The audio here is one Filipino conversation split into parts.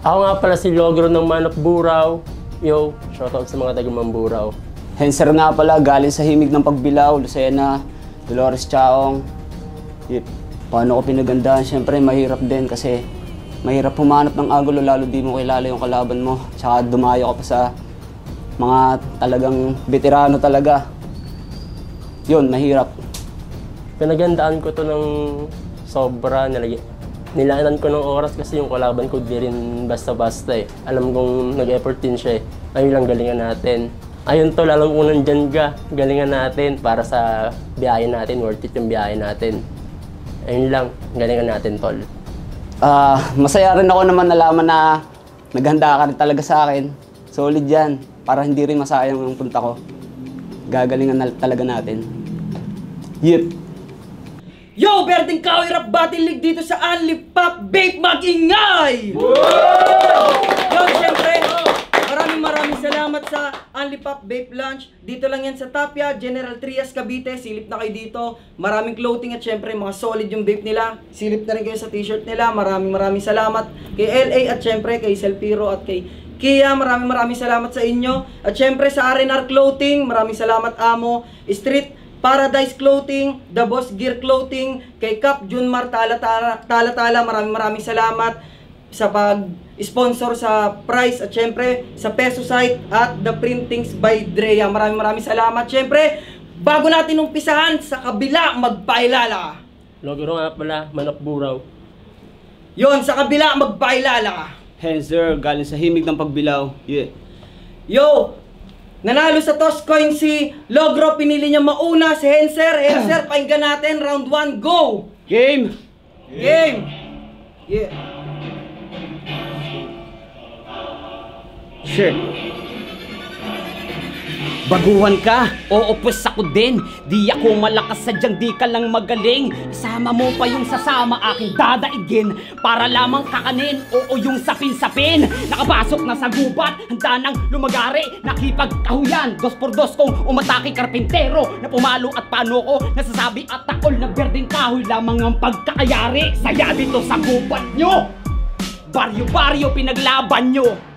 Ako nga pala si Logro ng Manok Buraw. Yo, shoutout sa mga taga Mamburaw. Henser nga pala, galing sa Himig ng Pagbilao, Lucena, Dolores Chaong. Paano ko pinagandahan? Siyempre, mahirap din kasi mahirap humanap ng angulo lalo di mo kilala yung kalaban mo. Tsaka dumayo ka pa sa mga talagang veterano talaga. Yun, mahirap. Pinagandaan ko to ng sobra. Nilaanan ko ng oras kasi yung kalaban ko di rin basta-basta eh. Alam kong nag-effort din siya eh. Ayun lang, galingan natin. Ayun tol, alam kong nandyan ka. Galingan natin para sa biyahe natin. Worth it yung biyahe natin. Ayun lang, galingan natin tol. Masaya rin ako naman nalaman na naghanda ka rin talaga sa akin. Solid yan. Para hindi rin masayang yung punta ko. Gagalingan na talaga natin. Yep. Yo! Berdeng Kahoy Rap Battle League dito sa Unli Pop Vape Mag-ingay! Yo! Siyempre, maraming salamat sa Unli Pop Vape Lunch. Dito lang yan sa Tapia, General Trias, Cavite. Silip na kayo dito. Maraming clothing at siyempre mga solid yung vape nila. Silip na rin kayo sa t-shirt nila. Maraming salamat kay LA at siyempre kay Selpiro at kay Kia. Maraming salamat sa inyo. At siyempre sa R&R Clothing, maraming salamat Amo. Street Paradise Clothing, The Boss Gear Clothing, kay Cap Junmar Tala, maraming salamat sa pag-sponsor sa Price at syempre sa Peso Site at The Printings by Drea. Maraming salamat. Syempre, bago natin umpisahan, sa kabila magpailala. Logro nga pala, Manok Buraw. Yon, sa kabila magpailala. Henser, galing sa Himig ng Pagbilao. Yeah. Yo! Nanalo sa toss coin si Logro, pinili niya mauna si Henser. Henser, pakinggan natin, round 1, go! Game! Game! Yeah. Sure. Baguhan ka? Oo, pues ako din. Di ako malakas, sadyang di ka lang magaling. Isama mo pa yung sasama aking dadaigin para lamang kakanin. Oo, yung sapin-sapin. Nakapasok na sa gubat, handa nang lumagari. Nakipagkahuyan, 2x2 kong umatake karpintero. Na pumalo at paano ko nasasabi at takol na berdeng kahoy lamang ang pagkakayari. Saya dito sa gubat nyo. Baryo-baryo pinaglaban nyo.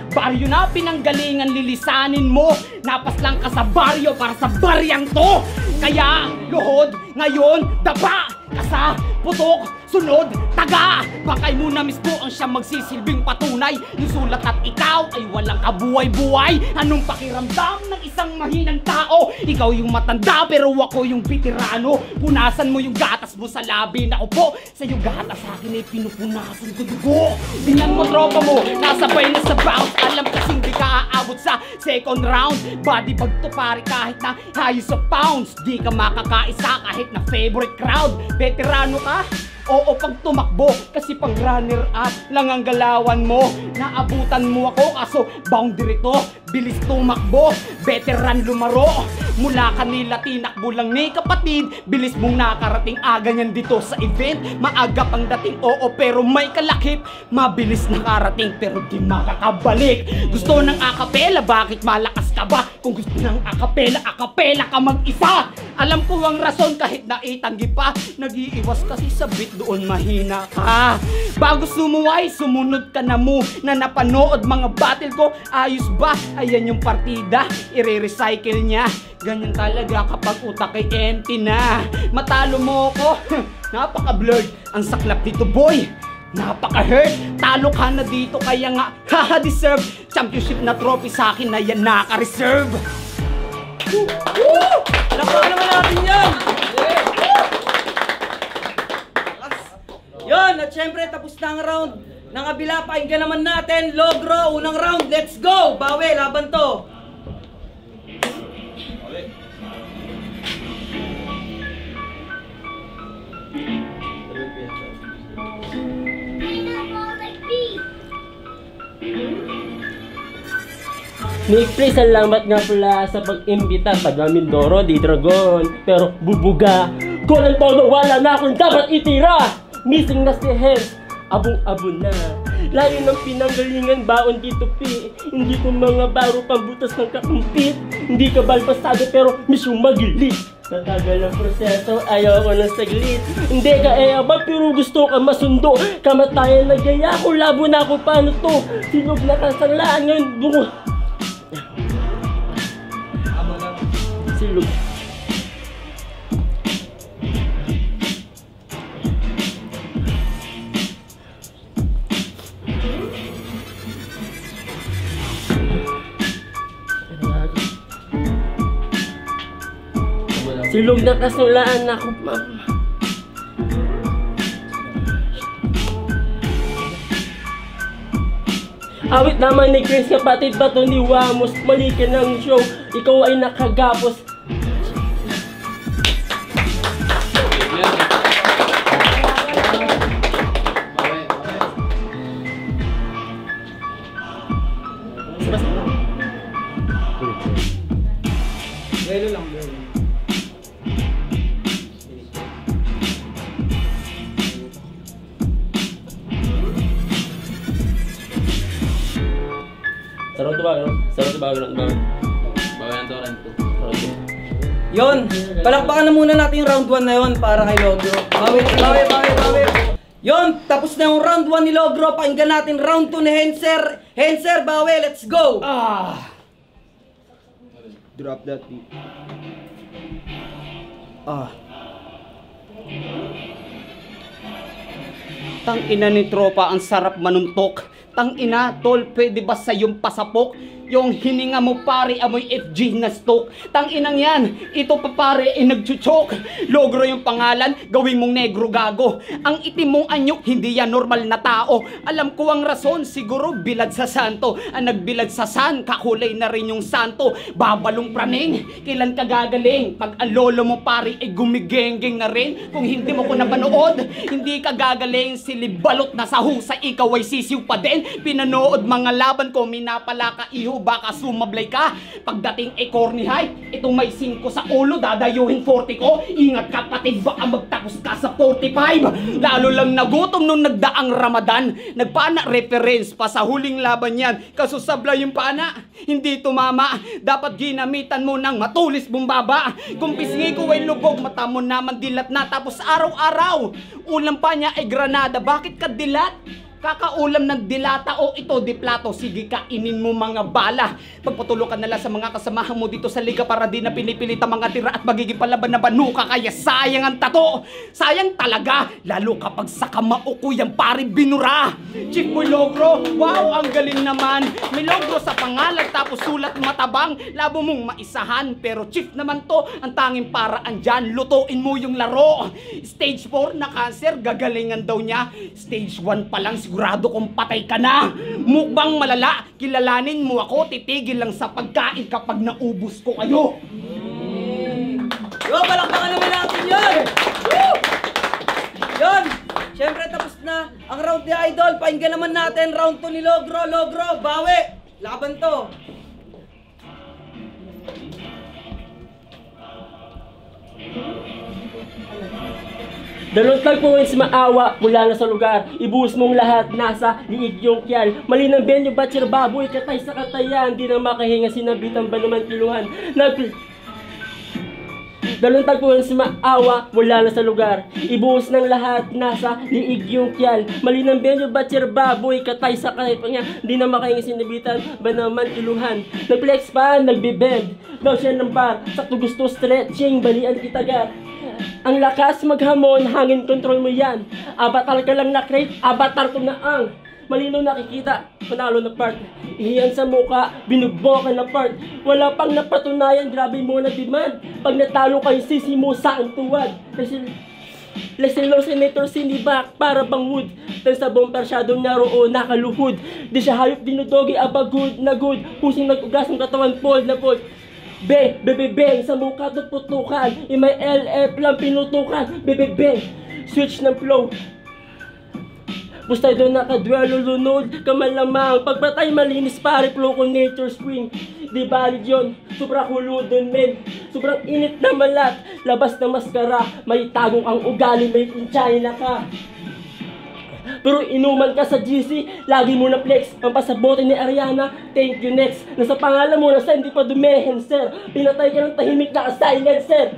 Baryo na pinanggalingan lilisanin mo. Napas lang ka sa baryo para sa baryang to. Kaya luhod ngayon daba ka sa putok sunod taga. Bakay mo na mismo ang siyang magsisilbing patunay. Yung sulat at ikaw ay walang kabuhay-buhay. Anong pakiramdam ng isang mahinang tao? Ikaw yung matanda pero ako yung veterano. Punasan mo yung gatas mo sa labi. Ako po sa yung gatas sa akin ay pinupunasan ko dugo. Tingnan mo tropa mo, nasabay na sa bounce. Alam kasing di ka aabot sa second round. Body bag to pare kahit na hayos sa pounds. Di ka makakaisa kahit na favorite crowd. Veterano ka? Oo, pag tumakbo, kasi pang runner up lang ang galawan mo. Naabutan mo ako, kaso boundary to. Bilis tumakbo, veteran lumaro. Mula kanila tinakbo lang ni kapatid. Bilis mong nakarating aganyan dito sa event. Maaga pang dating, oo, pero may kalakip. Mabilis nakarating, pero di makakabalik. Gusto ng akapela, bakit malakas ka ba? Kung gusto ng akapela, akapela ka mag-isa. Alam ko ang rason kahit naitanggi pa. Nag-iiwas kasi sa beat doon mahina ka. Bago sumuway, sumunod ka na mo. Na napanood mga battle ko, ayos ba? Ayan yung partida, i-recycle niya. Ganyan talaga kapag utak ay empty na. Matalo mo ko, napaka-blurred. Ang saklap dito boy, napaka-hurt. Talo ka na dito kaya nga, haha deserve. Championship na trophy sa akin na yan naka-reserve. Lakuha naman natin yan! Yun, at syempre tapos na ang round ng kabila. Pakinggan naman natin, Logro, unang round, let's go! Bawi, laban to! Nick, please, salamat nga pala sa pag-imbita. Taga Mindoro, di Dragon. Pero bubuga, ko lang todo, wala na akong dapat itira. Missing na si Hems, abong-abon na. Layo ng pinanggalingan, baon dito pi. Hindi ko mga baro pambutas ng kakumpit. Hindi ka balbasado pero misyong magilit. Tatagal ang proseso, ayaw ko ng saglit. Hindi ka ba pero gusto ka masundo. Kamatayan na gaya ko, labo na ako, paano to? Silog na kasanglaan ngayon, bungo. Silog. Silog na kasulaan ako, ma'am. Awit naman ni Chris, kapatid ba to ni Wamos? Mali ka ng show, ikaw ay nakagapos. Gelo lang, gelo. Yon, palakpakan na muna natin yung round 1 na yon para kay Logro. Bawi. Yon, tapos na yung round 1 ni Logro. Pakinggan natin round 2 ni Henser. Henser, bawi, let's go! Drop that beat. Tang ina ni tropa, ang sarap manuntok. Tang ina, tol, pwede ba sa yung pasapok? Yung hininga mo pare, amoy FG na stock. Tang inang yan, ito pa pare, nagchuchok. Logro yung pangalan, gawin mong negro gago. Ang itim mong anyo, hindi yan normal na tao. Alam ko ang rason, siguro bilad sa santo. Ang nagbilad sa san, kakulay na rin yung santo. Babalong praning, kailan ka gagaling? Pag ang lolo mo pare, gumigengeng na rin. Kung hindi mo ko napanood, hindi ka gagaling. Silibalot na sa husay, ikaw ay sisiw pa din. Pinanood mga laban ko, minapala ka iho, baka sumablay ka. Pagdating corny height, itong may 5 sa ulo, dadayuhin 40 ko. Ingat kapatid, baka magtapos ka sa 45. Lalo lang nagutom nung nagdaang Ramadan. Nagpana reference pa sa huling laban yan. Kaso sablay yung pana, hindi tumama. Dapat ginamitan mo ng matulis bumbaba. Kung pisngi ko ay lubog, mata mo naman dilat na. Tapos araw-araw, ulam pa niya ay granada. Bakit ka dilat? Kakaulam ng dilata o ito di plato. Sige, kainin mo mga bala. Pagpatuloy ka nala sa mga kasamahan mo dito sa liga para di na pinipilit ang mga tira at magiging palaban na banuka. Kaya sayang ang tato. Sayang talaga. Lalo kapag sa kamao ko yung pare binura. Chief Boy Logro, wow, ang galing naman. May logro sa pangalan tapos sulat matabang. Labo mong maisahan pero chief naman to. Ang tanging paraan dyan, lutuin mo yung laro. Stage 4 na cancer, gagalingan daw niya. Stage 1 pa lang, sigurado kung patay ka na. Mukbang malala, kilalanin mo ako, titigil lang sa pagkain kapag naubos ko kayo. Yo, palakpakan naman natin yun! Woo! Yun! Siyempre tapos na ang round ni Idol. Painggan naman natin round 2 ni Logro. Logro, bawi! Laban to! Dalawang tagpuwins maawa mula na sa lugar. Ibuhos mong lahat, nasa liig yung kyal. Mali ng benyo, batcher baboy, katay sa katayan. Di na makahinga, sinabitan ba naman kiluhan. Dalawang tagpuwins maawa mula na sa lugar. Ibuhos ng lahat, nasa liig yung kyal. Mali ng benyo, batcher baboy, katay sa katayan. Di na makahinga, sinabitan ba naman kiluhan. Nag-flex pa, nagbibend. Daw siya ng bar, sakto gusto stretching, balian kitagat. Ang lakas maghamon, hangin control mo yan. Avatar ka lang na crate, avatar ko na ang malinaw nakikita, panalo na part. Ihiyan sa muka, binugbokan na part. Wala pang napatunayan, grabe mo na demand. Pag natalo kayo, sisimusa ang tuwad. Leselo senator sinibak para bang wood. Dahil sa bumper shadow niya roon nakaluhod. Di siya hayop dinudogi, aba good na good. Pusing nag-ugas ng katawan, fold na fold. Beng, sa mukha to putukan. May LF lang pinutukan. Beng, switch ng flow. Bustay doon nakadwelo lunod. Kamalamang, pagpatay malinis pare flow ko nature spring. Di valid yun, sobrang hulo dun men. Sobrang init na malat. Labas ng maskara, may tagong ang ugali, may in China ka. Pero inuman ka sa GC, lagi mo na flex. Ang pasabote ni Ariana, thank you next. Nasa pangalan mo, nasa hindi pa dumehen, sir. Pinatay ka ng tahimik na ka-silencer.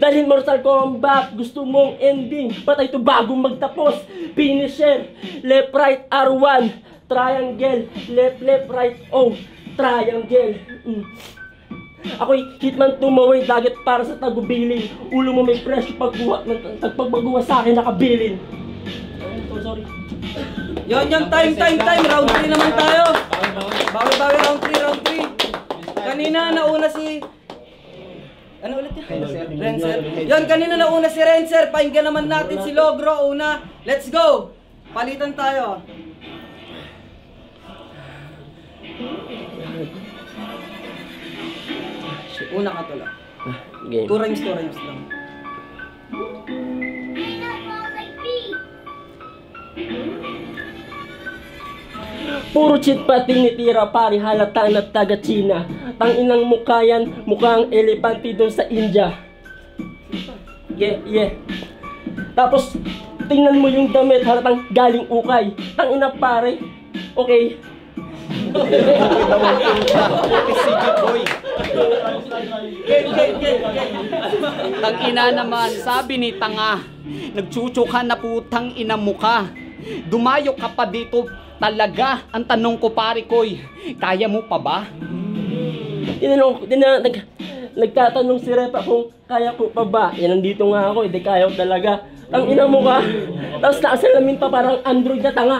Dahil Mortal Kombat, gusto mong ending, patay to bago magtapos. Finisher, left right R1, triangle, left left right O, triangle. Ako'y hitman tumaway dagat para sa tagubilin. Ulo mo may presyo pagpagbaguha sa akin nakabilin. Sorry. Yon, time. Round 3 naman tayo. Bawi, round 3. Kanina nauna si... Ano ulit yan? Renser. Yon, kanina nauna si Renser. Pakinggan naman natin si Logro una. Let's go! Palitan tayo. Una ka to lang. Game. 2 rhymes lang. Puro cheat pa tinitira pari halata na taga China. Tang inang mukha yan, mukhang elepante doon sa India. Yeah. Tapos tingnan mo yung damit halatang galing ukay. Tang ina pare. Okay. Tang ina naman, sabi ni tanga, nagchuchukan na putang ina mo ka. Dumayo ka pa dito talaga. Ang tanong ko pare koy, kaya mo pa ba? Nagtatanong si Repa kung kaya ko pa ba. Yan, nandito nga ako, hindi kaya ko talaga. Tang ina mo ka. Tapos nakasalamin pa parang Android na tanga.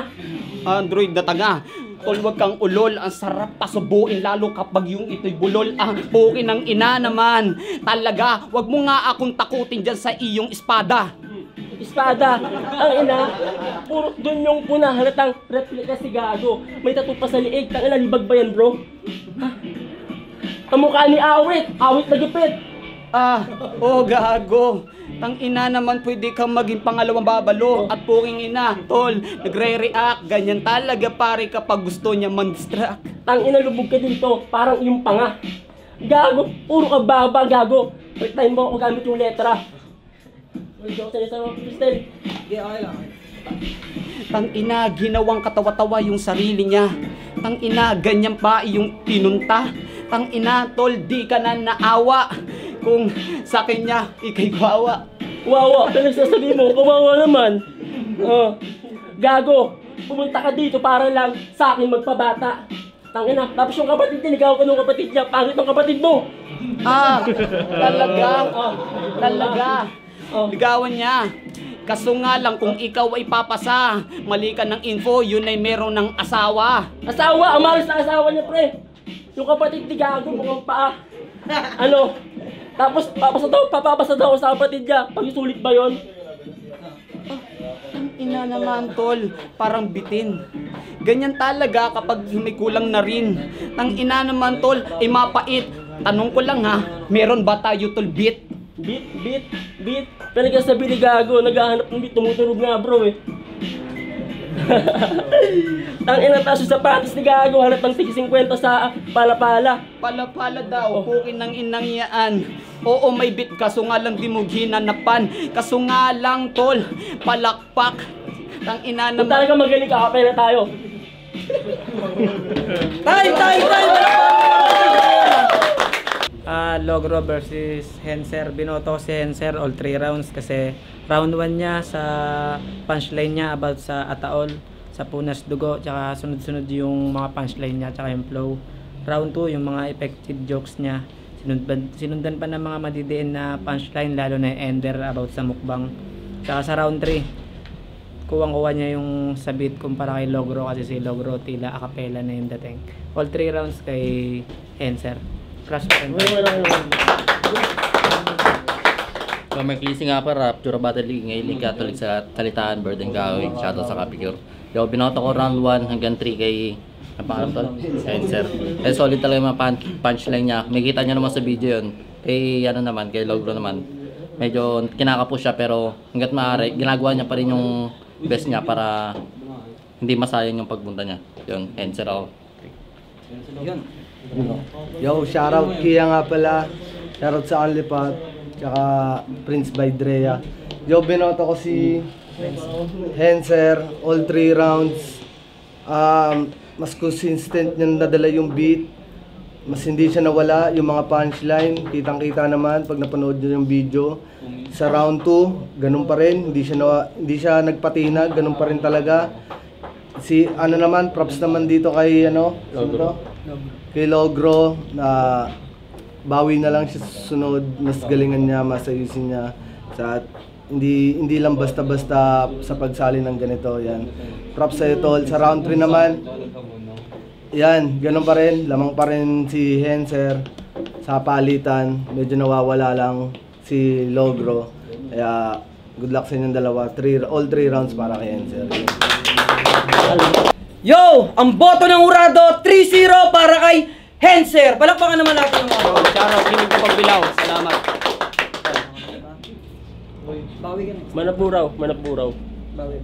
Android na tanga. Tol, wag kang ulol. Ang sarap pasubuin lalo kapag yung ito'y bulol. Puki ng ina naman. Talaga, wag mo nga akong takutin dyan sa iyong espada. Espada, ang ina, puro dun yung puna, halatang replika si Gago. May tattoo pa sa liig, tang ina, libag ba yan bro? Ha? Kamukha ni Awit na gipit. Gago. Tang ina naman pwede kang maging pangalawang babalo. At puking ina, tol, nagre-react. Ganyan talaga pare kapag gusto niya man-distract. Tang ina, lubog ka dito, parang yung panga. Gago, puro ka baba, Gago. Break time mo ako gamit yung letra. Tang ina, ginawang katawa-tawa yung sarili niya. Tang ina, ganyan pa yung pinunta. Tang ina, tol, di ka na naawa. Kung sa kanya, ikay kawawa. Wawa, pinagsasabi mo, kawawa naman. Gago, pumunta ka dito para lang sa akin magpabata. Tang ina, tapos yung kapatid niya, ligaw ka ng kapatid niya, pangit ng kapatid mo. Talaga. Ligawan niya. Kaso nga lang kung ikaw ay papasa, mali ka ng info, yun ay meron ng asawa. Asawa, amalis na asawa niya pre. Yung kapatid ni Gago, mukhang paa. Ano? Tapos papapasa daw sa kapatid niya. Pag-isulit ba yun? Ang ina naman tol, parang bitin. Ganyan talaga kapag may kulang na rin. Ang ina naman tol, ay mapait. Tanong ko lang ha, meron ba tayo tol beat? Beat. Pinagsasabi ni Gago, naghahanap ng beat, tumutunog nga bro eh. Ang ina taso sa sapatos ni Gago, hanap ng tig 50 sa palapala. Palapala daw, pukin ng inang yaan. Oo, may beat, kaso nga lang di mo ginanapan. Kaso nga lang tol, palakpak. Ang ina Kung naman. talaga magaling ka, kapela tayo. Time! Logro versus Henser. Binoto si Henser all 3 rounds kasi round 1 niya sa punchline niya about sa Ataol, sa Punas Dugo, tsaka sunod-sunod yung mga punchline niya, tsaka yung flow. Round 2 yung mga effective jokes niya. Sinundan pa ng mga madidiin na punchline, lalo na yung Ender about sa mukbang. Tsaka sa round 3, kuwang-kuwa niya yung sa beat kumpara kay Logro kasi si Logro tila acapella na yung dating. All 3 rounds kay Henser. Crush pa rin. So, may klisi nga pa rap, Jura Battle League, ngayon Catholic sa Talitaan, Burden Gawing, Shoutout sa Capicure. Yo, binoto ko round 1 hanggang 3 kay, ang pangalan to? Henser. Eh, solid talaga yung mga punchline niya. May kita niya naman sa video yun. Kay, kay Logro naman. Medyo kinakapos siya pero hanggat maaari, ginagawa niya pa rin yung best niya para hindi masayang yung pagpunta niya. Yun, Henser ako. Yo, shoutout Kia nga pala. Shoutout sa Anlipat. Tsaka Prince by Drea. Yo, binoto ko si Henser. All 3 rounds. Mas consistent niya nadala yung beat. mas hindi siya nawala. Yung mga punchline, kitang-kita naman pag napanood nyo yung video. Sa round 2, ganun pa rin. Hindi siya nagpatinag, ganun pa rin talaga. Si ano naman, props naman dito kay ano, sino to? Kay Logro na bawi na lang siya sa sunod, mas galingan niya, mas ayusin niya sa hindi lang basta-basta sa pagsali ng ganito. Yan. Props sa tol. Sa round 3 naman, yan, ganun pa rin, lamang pa rin si Henser sa palitan. Medyo nawawala lang si Logro. Kaya good luck sa inyong dalawa. All 3 rounds para kay Henser. Yo! Ang boto ng Urado, 3-0 para kay Henser. Palakpakan naman natin yung mga. Shoutout Himig ng Pagbilao. Salamat. Bawi ka na. Manapuraw, manapuraw. Bawi.